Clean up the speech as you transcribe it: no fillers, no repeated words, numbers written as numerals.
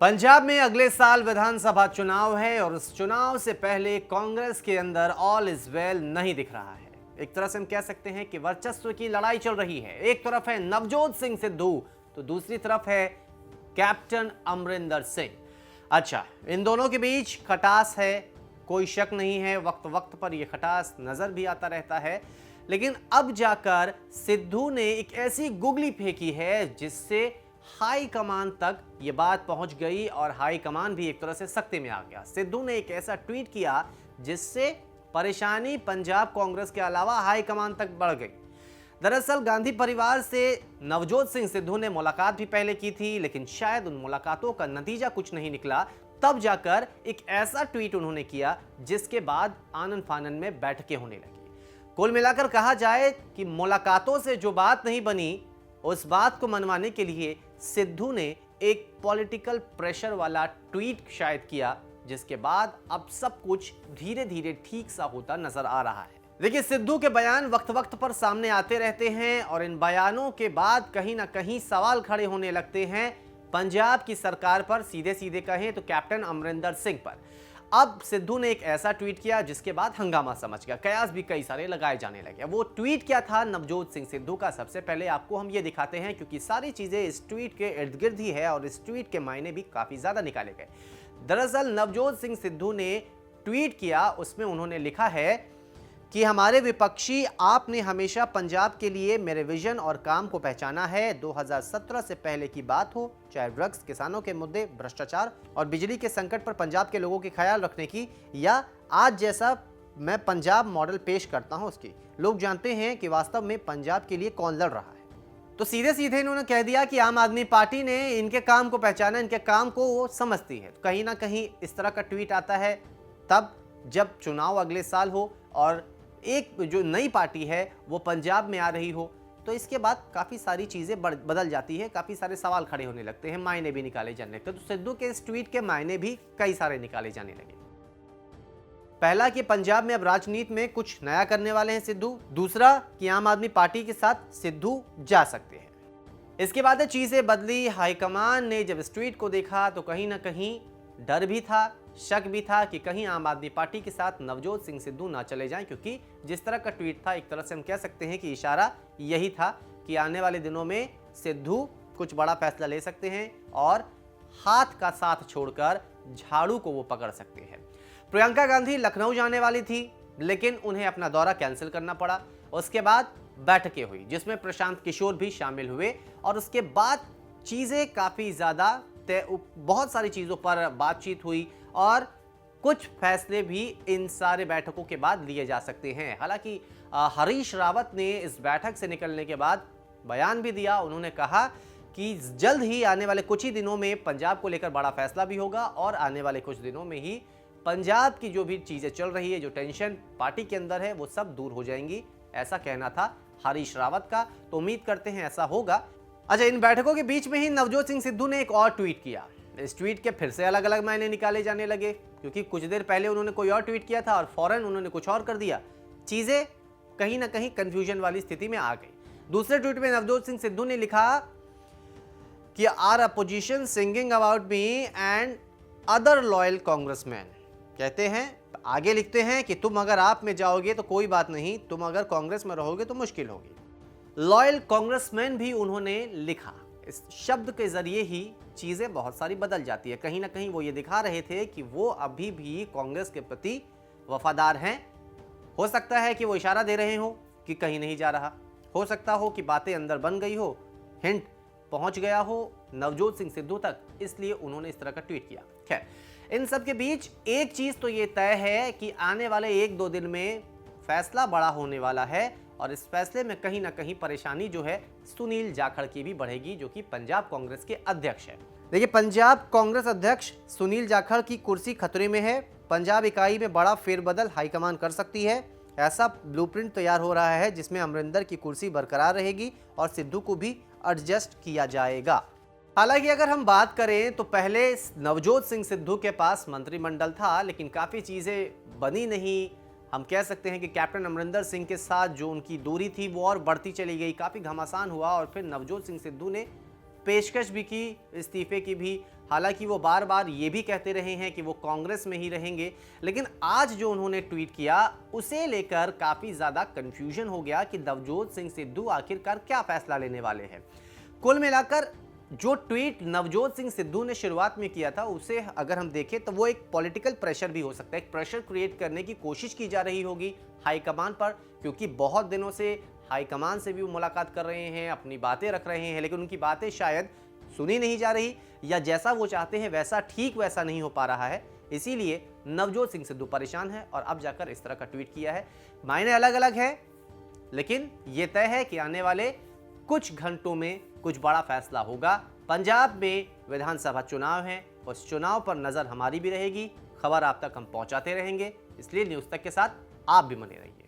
पंजाब में अगले साल विधानसभा चुनाव है और उस चुनाव से पहले कांग्रेस के अंदर ऑल इज वेल नहीं दिख रहा है। एक तरह से हम कह सकते हैं कि वर्चस्व की लड़ाई चल रही है। एक तरफ है नवजोत सिंह सिद्धू तो दूसरी तरफ है कैप्टन अमरिंदर सिंह। अच्छा, इन दोनों के बीच खटास है, कोई शक नहीं है। वक्त वक्त पर यह खटास नजर भी आता रहता है, लेकिन अब जाकर सिद्धू ने एक ऐसी गुगली फेंकी है जिससे हाई कमान तक ये बात पहुंच गई और हाई कमान भी एक तरह से सख्ती में आ गया। सिद्धू ने एक ऐसा ट्वीट किया जिससे परेशानी पंजाब कांग्रेस के अलावा हाई कमान तक बढ़ गई। दरअसल गांधी परिवार से नवजोत सिंह सिद्धू ने मुलाकात भी पहले की थी, लेकिन शायद उन मुलाकातों का नतीजा कुछ नहीं निकला। तब जाकर एक ऐसा ट्वीट उन्होंने किया जिसके बाद आनन फानन में बैठकें होने लगी। कुल मिलाकर कहा जाए कि मुलाकातों से जो बात नहीं बनी, उस बात को मनवाने के लिए सिद्धू ने एक पॉलिटिकल प्रेशर वाला ट्वीट शायद किया, जिसके बाद अब सब कुछ धीरे धीरे ठीक सा होता नजर आ रहा है। देखिए, सिद्धू के बयान वक्त वक्त पर सामने आते रहते हैं और इन बयानों के बाद कहीं ना कहीं सवाल खड़े होने लगते हैं पंजाब की सरकार पर, सीधे सीधे कहें तो कैप्टन अमरिंदर सिंह पर। अब सिद्धू ने एक ऐसा ट्वीट किया जिसके बाद हंगामा समझ गया, कयास भी कई सारे लगाए जाने लगे। वो ट्वीट क्या था नवजोत सिंह सिद्धू का, सबसे पहले आपको हम ये दिखाते हैं, क्योंकि सारी चीजें इस ट्वीट के इर्द गिर्द ही है और इस ट्वीट के मायने भी काफी ज्यादा निकाले गए। दरअसल नवजोत सिंह सिद्धू ने ट्वीट किया, उसमें उन्होंने लिखा है कि हमारे विपक्षी आपने हमेशा पंजाब के लिए मेरे विजन और काम को पहचाना है। 2017 से पहले की बात हो, चाहे ड्रग्स, किसानों के मुद्दे, भ्रष्टाचार और बिजली के संकट पर पंजाब के लोगों के ख्याल रखने की, या आज जैसा मैं पंजाब मॉडल पेश करता हूं उसकी, लोग जानते हैं कि वास्तव में पंजाब के लिए कौन लड़ रहा है। तो सीधे सीधे इन्होंने कह दिया कि आम आदमी पार्टी ने इनके काम को पहचाना, इनके काम को वो समझती है। तो कहीं ना कहीं इस तरह का ट्वीट आता है तब जब चुनाव अगले साल हो और एक जो नई पार्टी है वो पंजाब में आ रही हो, तो इसके बाद काफ़ी सारी चीज़ें बदल जाती है, काफ़ी सारे सवाल खड़े होने लगते हैं, मायने भी निकाले जाने लगते हैं। तो सिद्धू के इस ट्वीट के मायने भी कई सारे निकाले जाने लगे। पहला कि पंजाब में अब राजनीति में कुछ नया करने वाले हैं सिद्धू। दूसरा कि आम आदमी पार्टी के साथ सिद्धू जा सकते हैं। इसके बाद चीज़ें बदली। हाईकमान ने जब इस ट्वीट को देखा तो कहीं ना कहीं डर भी था, शक भी था कि कहीं आम आदमी पार्टी के साथ नवजोत सिंह सिद्धू ना चले जाएं, क्योंकि जिस तरह का ट्वीट था एक तरह से हम कह सकते हैं कि इशारा यही था कि आने वाले दिनों में सिद्धू कुछ बड़ा फैसला ले सकते हैं और हाथ का साथ छोड़कर झाड़ू को वो पकड़ सकते हैं। प्रियंका गांधी लखनऊ जाने वाली थी, लेकिन उन्हें अपना दौरा कैंसिल करना पड़ा। उसके बाद बैठकें हुई जिसमें प्रशांत किशोर भी शामिल हुए और उसके बाद चीज़ें काफ़ी ज़्यादा बहुत सारी चीज़ों पर बातचीत हुई और कुछ फैसले भी इन सारे बैठकों के बाद लिए जा सकते हैं। हालांकि हरीश रावत ने इस बैठक से निकलने के बाद बयान भी दिया। उन्होंने कहा कि जल्द ही आने वाले कुछ ही दिनों में पंजाब को लेकर बड़ा फैसला भी होगा और आने वाले कुछ दिनों में ही पंजाब की जो भी चीज़ें चल रही है, जो टेंशन पार्टी के अंदर है, वो सब दूर हो जाएंगी। ऐसा कहना था हरीश रावत का, तो उम्मीद करते हैं ऐसा होगा। अच्छा, इन बैठकों के बीच में ही नवजोत सिंह सिद्धू ने एक और ट्वीट किया। इस ट्वीट के फिर से अलग अलग मायने निकाले जाने लगे, क्योंकि कुछ देर पहले उन्होंने कोई और ट्वीट किया था और फौरन उन्होंने कुछ और कर दिया। चीजें कहीं ना कहीं कंफ्यूजन वाली स्थिति में आ गई। दूसरे ट्वीट में नवजोत सिंह सिद्धू ने लिखा कि are opposition singing about me and other loyal Congressman. कहते हैं, आगे लिखते हैं कि तुम अगर आप में जाओगे तो कोई बात नहीं, तुम अगर कांग्रेस में रहोगे तो मुश्किल होगी। लॉयल कांग्रेसमैन भी उन्होंने लिखा। इस शब्द के जरिए ही चीजें बहुत सारी बदल जाती है। कहीं ना कहीं वो ये दिखा रहे थे कि वो अभी भी कांग्रेस के प्रति वफादार हैं। हो सकता है कि वो इशारा दे रहे हो कि कहीं नहीं जा रहा, हो सकता हो कि बातें अंदर बन गई हो, हिंट पहुंच गया हो नवजोत सिंह सिद्धू तक, इसलिए उन्होंने इस तरह का ट्वीट किया। खैर, इन सब के बीच एक चीज तो ये तय है कि आने वाले 1-2 दिन में फैसला बड़ा होने वाला है और इस फैसले में कहीं ना कहीं परेशानी जो है सुनील जाखड़ की भी बढ़ेगी, जो कि पंजाब कांग्रेस के अध्यक्ष है। देखिए, पंजाब कांग्रेस अध्यक्ष सुनील जाखड़ की कुर्सी खतरे में है। पंजाब इकाई में बड़ा फेरबदल हाईकमान कर सकती है। ऐसा ब्लूप्रिंट तैयार हो रहा है जिसमें अमरिंदर की कुर्सी बरकरार रहेगी और सिद्धू को भी एडजस्ट किया जाएगा। हालांकि अगर हम बात करें तो पहले नवजोत सिंह सिद्धू के पास मंत्रिमंडल था, लेकिन काफ़ी चीज़ें बनी नहीं। हम कह सकते हैं कि कैप्टन अमरिंदर सिंह के साथ जो उनकी दूरी थी वो और बढ़ती चली गई, काफ़ी घमासान हुआ और फिर नवजोत सिंह सिद्धू ने पेशकश भी की, इस्तीफे की भी, हालांकि वो बार बार ये भी कहते रहे हैं कि वो कांग्रेस में ही रहेंगे, लेकिन आज जो उन्होंने ट्वीट किया उसे लेकर काफ़ी ज़्यादा कन्फ्यूजन हो गया कि नवजोत सिंह सिद्धू आखिरकार क्या फैसला लेने वाले हैं। कुल मिलाकर जो ट्वीट नवजोत सिंह सिद्धू ने शुरुआत में किया था उसे अगर हम देखें तो वो एक पॉलिटिकल प्रेशर भी हो सकता है, एक प्रेशर क्रिएट करने की कोशिश की जा रही होगी हाईकमान पर, क्योंकि बहुत दिनों से हाईकमान से भी वो मुलाकात कर रहे हैं, अपनी बातें रख रहे हैं, लेकिन उनकी बातें शायद सुनी नहीं जा रही या जैसा वो चाहते हैं वैसा ठीक वैसा नहीं हो पा रहा है। इसीलिए नवजोत सिंह सिद्धू परेशान है और अब जाकर इस तरह का ट्वीट किया है। मायने अलग अलग है, लेकिन ये तय है कि आने वाले कुछ घंटों में कुछ बड़ा फैसला होगा। पंजाब में विधानसभा चुनाव है, उस चुनाव पर नजर हमारी भी रहेगी, खबर आप तक हम पहुंचाते रहेंगे, इसलिए न्यूज़ तक के साथ आप भी बने रहिए।